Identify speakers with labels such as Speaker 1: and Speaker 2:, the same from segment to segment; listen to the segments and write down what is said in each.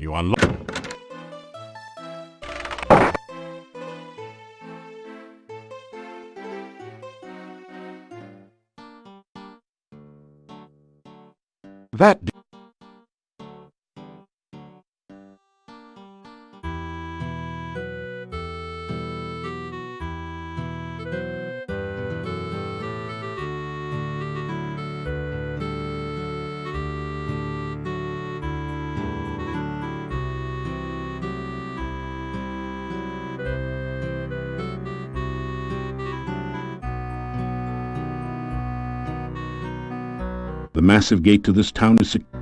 Speaker 1: You unlock. That. The massive gate to this town is secure.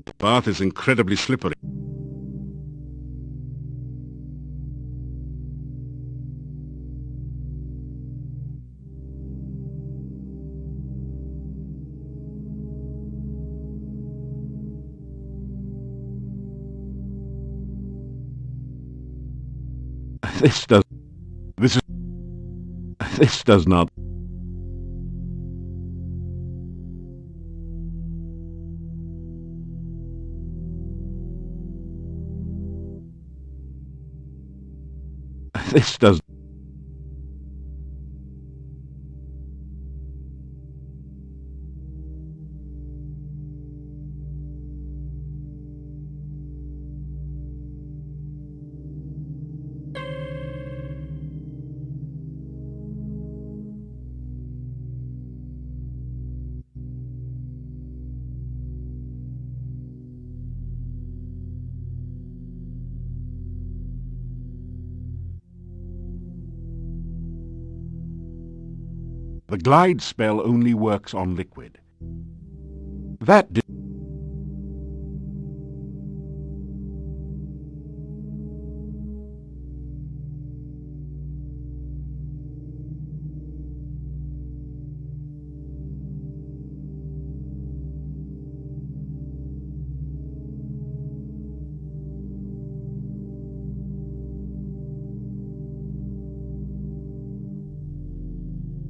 Speaker 1: The path is incredibly slippery. This does. This is. This does not. This does. The glide spell only works on liquid. That did.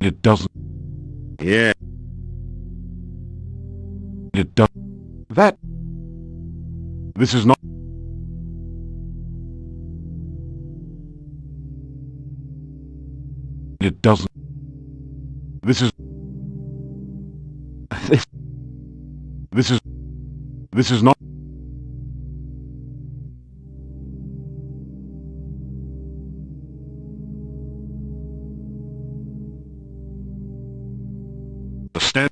Speaker 1: It doesn't. Yeah. It does. That. This is not. It doesn't. This is. This. This is not... The stand...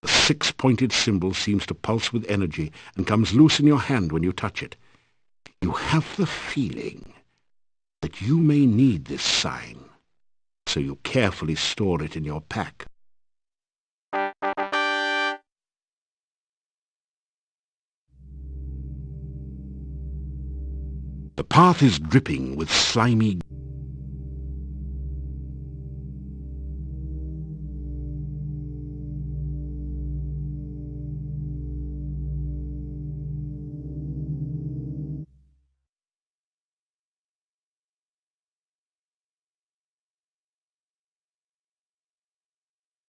Speaker 1: The six-pointed symbol seems to pulse with energy and comes loose in your hand when you touch it. You have the feeling that you may need this sign, so you carefully store it in your pack. The path is dripping with slimy...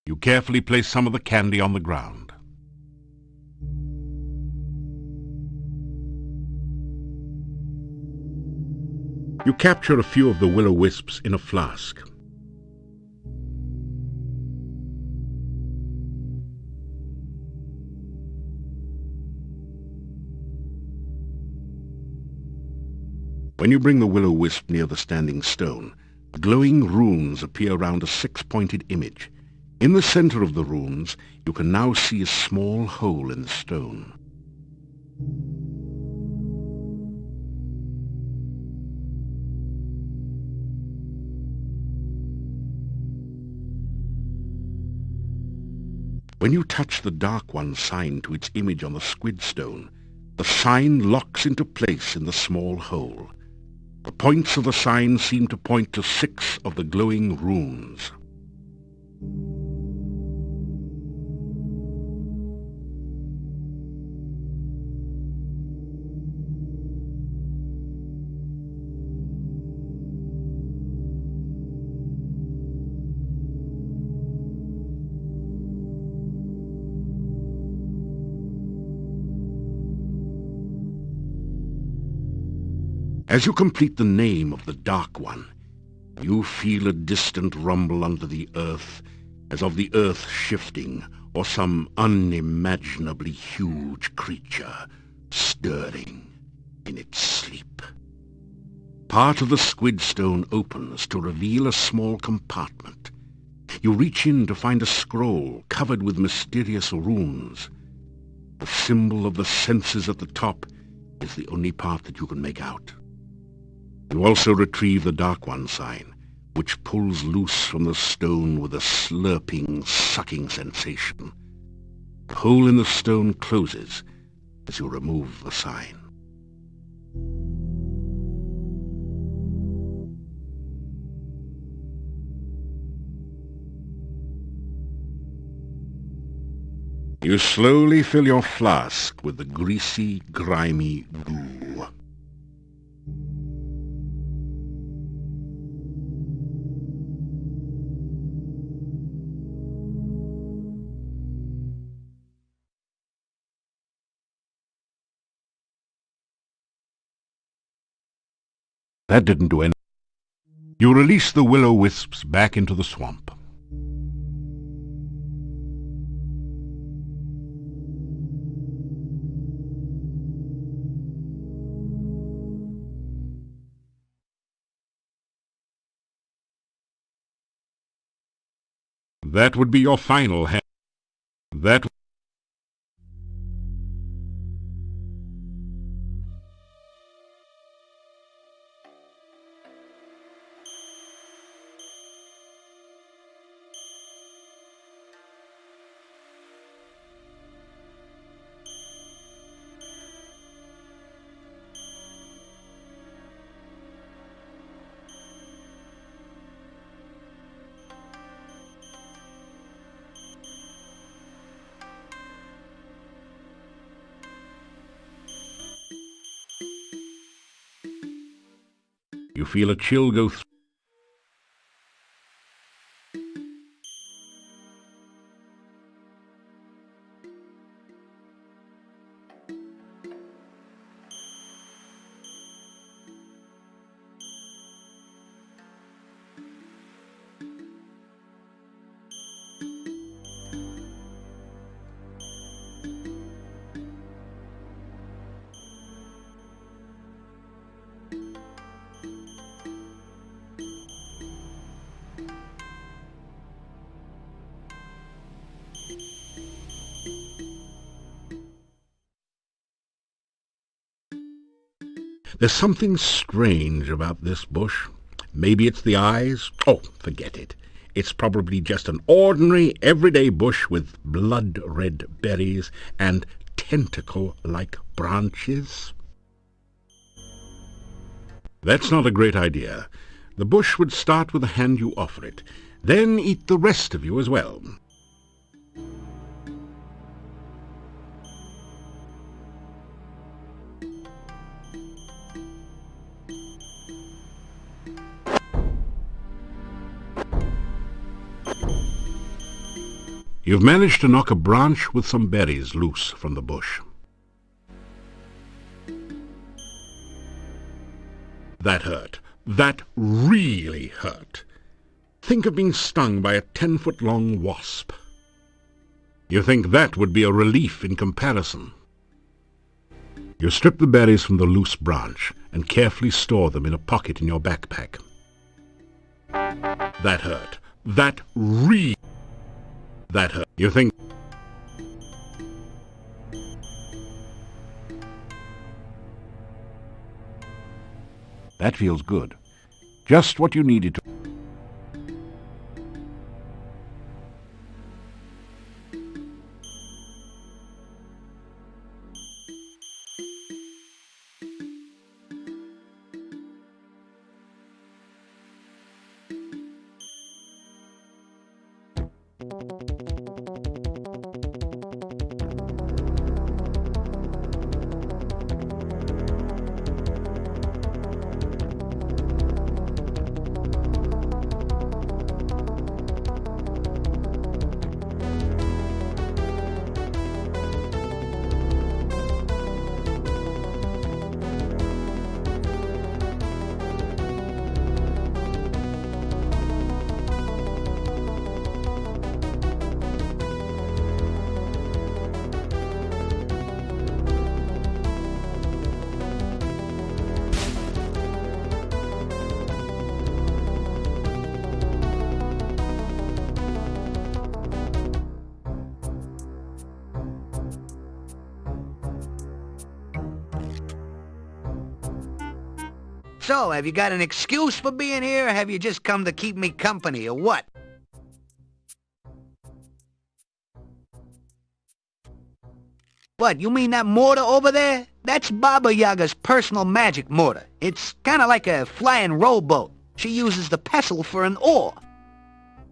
Speaker 1: You carefully place some of the candy on the ground. You capture a few of the will-o-wisps in a flask. When you bring the will-o-wisp near the standing stone, glowing runes appear around a six-pointed image. In the center of the runes, you can now see a small hole in the stone. When you touch the Dark One sign to its image on the squid stone, the sign locks into place in the small hole. The points of the sign seem to point to 6 of the glowing runes. As you complete the name of the Dark One, you feel a distant rumble under the earth, as of the earth shifting, or some unimaginably huge creature stirring in its sleep. Part of the squid stone opens to reveal a small compartment. You reach in to find a scroll covered with mysterious runes. The symbol of the senses at the top is the only part that you can make out. You also retrieve the Dark One sign, which pulls loose from the stone with a slurping, sucking sensation. The hole in the stone closes as you remove the sign. You slowly fill your flask with the greasy, grimy goo. That didn't do anything. You release the will-o-wisps back into the swamp. That would be your final hand. That you feel a chill go through. There's something strange about this bush. Maybe it's the eyes. Oh, forget it. It's probably just an ordinary, everyday bush with blood-red berries and tentacle-like branches. That's not a great idea. The bush would start with the hand you offer it, then eat the rest of you as well. You've managed to knock a branch with some berries loose from the bush. That hurt. That really hurt. Think of being stung by a 10-foot-long wasp. You think that would be a relief in comparison. You strip the berries from the loose branch and carefully store them in a pocket in your backpack. That hurt. That hurt. You think... That feels good. Just what you needed to...
Speaker 2: So, have you got an excuse for being here, or have you just come to keep me company, or what? What, you mean that mortar over there? That's Baba Yaga's personal magic mortar. It's kinda like a flying rowboat. She uses the pestle for an oar.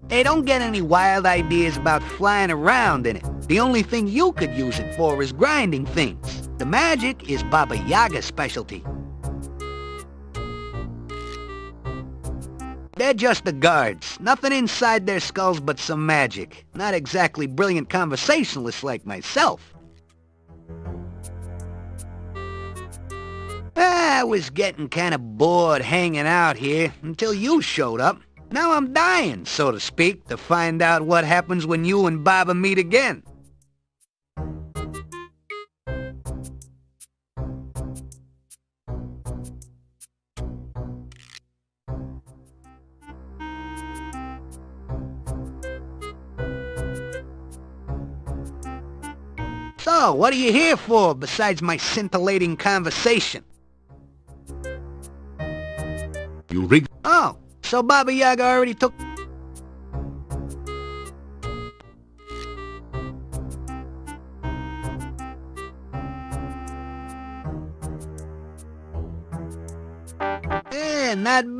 Speaker 2: Hey, don't get any wild ideas about flying around in it. The only thing you could use it for is grinding things. The magic is Baba Yaga's specialty. They're just the guards. Nothing inside their skulls but some magic. Not exactly brilliant conversationalists like myself. I was getting kind of bored hanging out here until you showed up. Now I'm dying, so to speak, to find out what happens when you and Baba meet again. So, what are you here for, besides my scintillating conversation?
Speaker 1: You rigged...
Speaker 2: Oh, so Baba Yaga already took... Not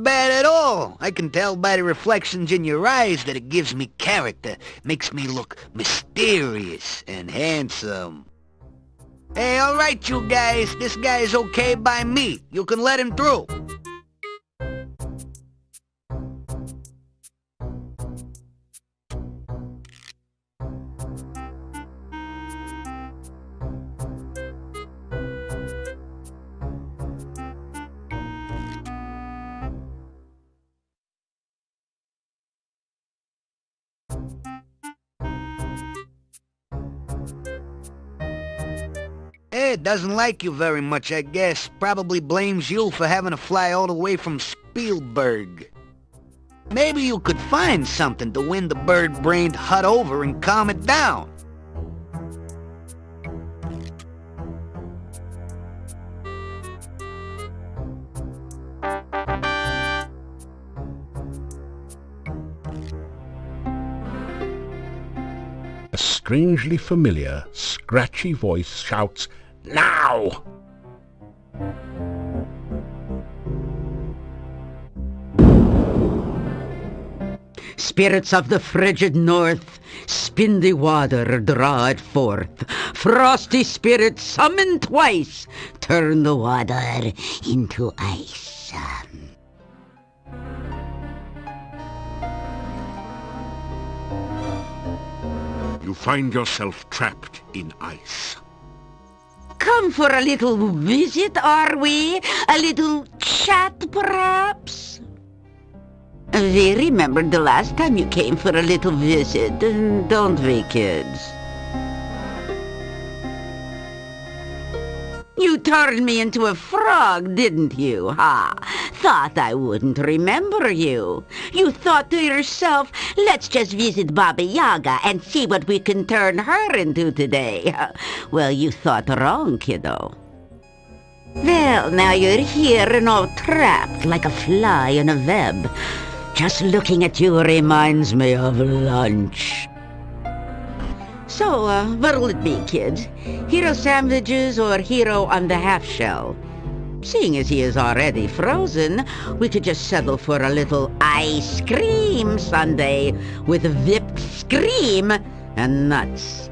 Speaker 2: bad at all. I can tell by the reflections in your eyes that it gives me character, makes me look mysterious and handsome. Hey, all right, you guys, this guy is okay by me. You can let him through. It doesn't like you very much, I guess. Probably blames you for having to fly all the way from Spielberg. Maybe you could find something to win the bird-brained hut over and calm it down.
Speaker 1: strangely familiar, scratchy voice shouts, "Now!"
Speaker 3: Spirits of the frigid north, spin the water, draw it forth. Frosty spirits, summon twice, turn the water into ice.
Speaker 1: You find yourself trapped in ice.
Speaker 3: Come for a little visit, are we? A little chat, perhaps? We remembered the last time you came for a little visit, don't we, kids? You turned me into a frog, didn't you, ha? Thought I wouldn't remember you. You thought to yourself, let's just visit Baba Yaga and see what we can turn her into today. Well, you thought wrong, kiddo. Well, now you're here and all trapped like a fly in a web. Just looking at you reminds me of lunch. So, what'll it be, kids? Hero sandwiches or hero on the half shell? Seeing as he is already frozen, we could just settle for a little ice cream sundae with whipped cream and nuts.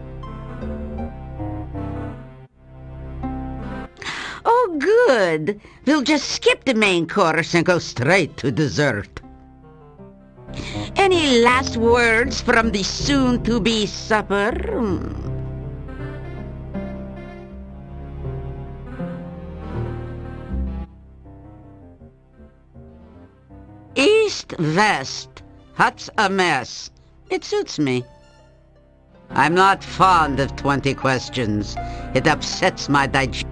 Speaker 3: Oh, good. We'll just skip the main course and go straight to dessert. Any last words from the soon-to-be supper? East, west, hut's a mess. It suits me. I'm not fond of 20 questions. It upsets my digestion.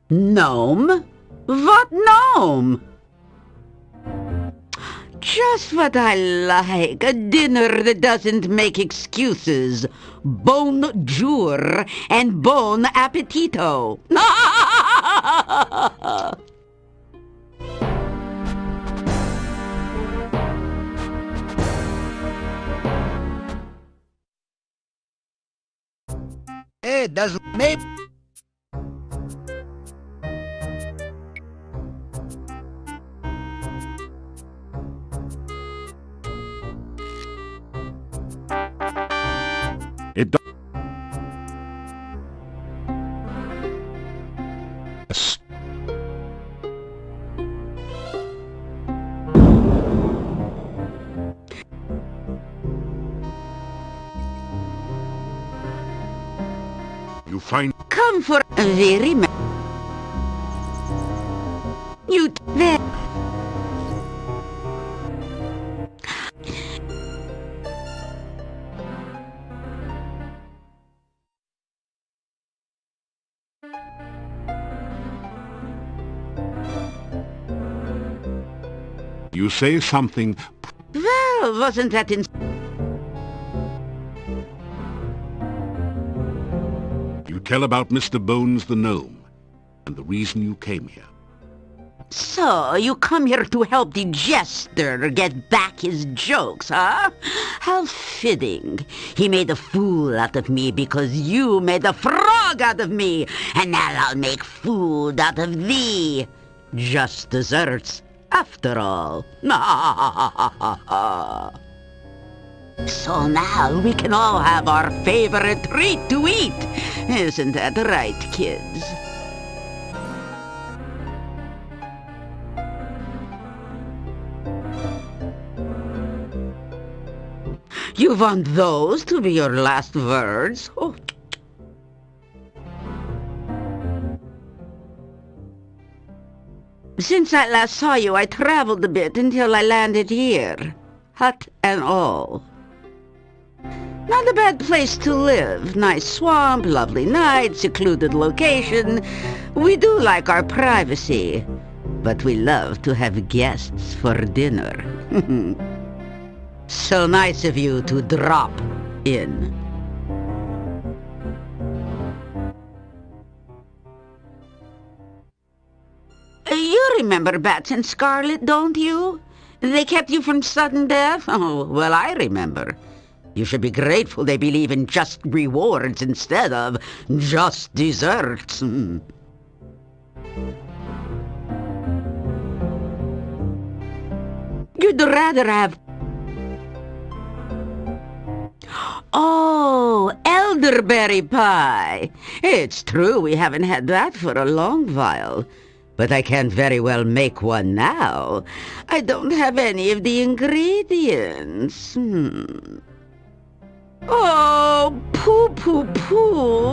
Speaker 3: Gnome? What gnome? Just what I like, a dinner that doesn't make excuses. Bonjour and bon appetito.
Speaker 2: It doesn't make...
Speaker 1: It does. You find...
Speaker 3: Come for a very... You...
Speaker 1: You say something...
Speaker 3: Well, wasn't that in...
Speaker 1: You tell about Mr. Bones the Gnome, and the reason you came here.
Speaker 3: So, you come here to help the jester get back his jokes, huh? How fitting. He made a fool out of me because you made a frog out of me, and now I'll make food out of thee. Just desserts, after all. So now we can all have our favorite treat to eat. Isn't that right, kids? You want those to be your last words? Oh. Since I last saw you, I traveled a bit until I landed here. Hut and all. Not a bad place to live. Nice swamp, lovely night, secluded location. We do like our privacy, but we love to have guests for dinner. So nice of you to drop in. You remember Bats and Scarlet, don't you? They kept you from sudden death? Oh, well, I remember. You should be grateful they believe in just rewards instead of just desserts. You'd rather have... Oh, elderberry pie. It's true we haven't had that for a long while. But I can't very well make one now. I don't have any of the ingredients. Oh, poo.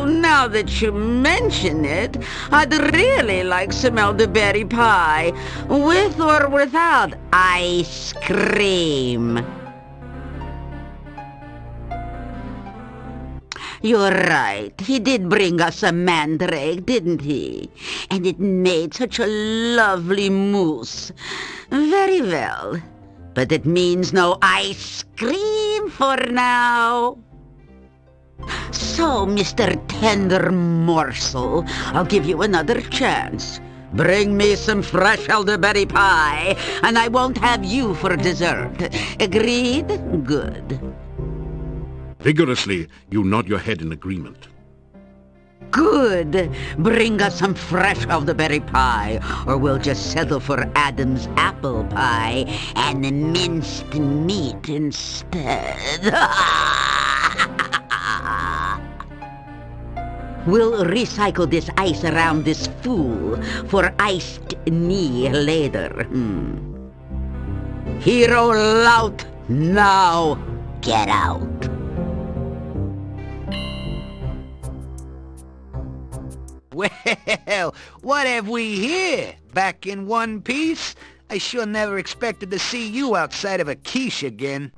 Speaker 3: Now that you mention it, I'd really like some elderberry pie, with or without ice cream. You're right. He did bring us a mandrake, didn't he? And it made such a lovely mousse. Very well. But it means no ice cream for now. So, Mr. Tender Morsel, I'll give you another chance. Bring me some fresh elderberry pie, and I won't have you for dessert. Agreed? Good.
Speaker 1: Vigorously, you nod your head in agreement.
Speaker 3: Good. Bring us some fresh elderberry pie, or we'll just settle for Adam's apple pie and minced meat instead. We'll recycle this ice around this fool for iced knee later. Hero lout, now get out.
Speaker 2: Well, what have we here? Back in one piece? I sure never expected to see you outside of a quiche again.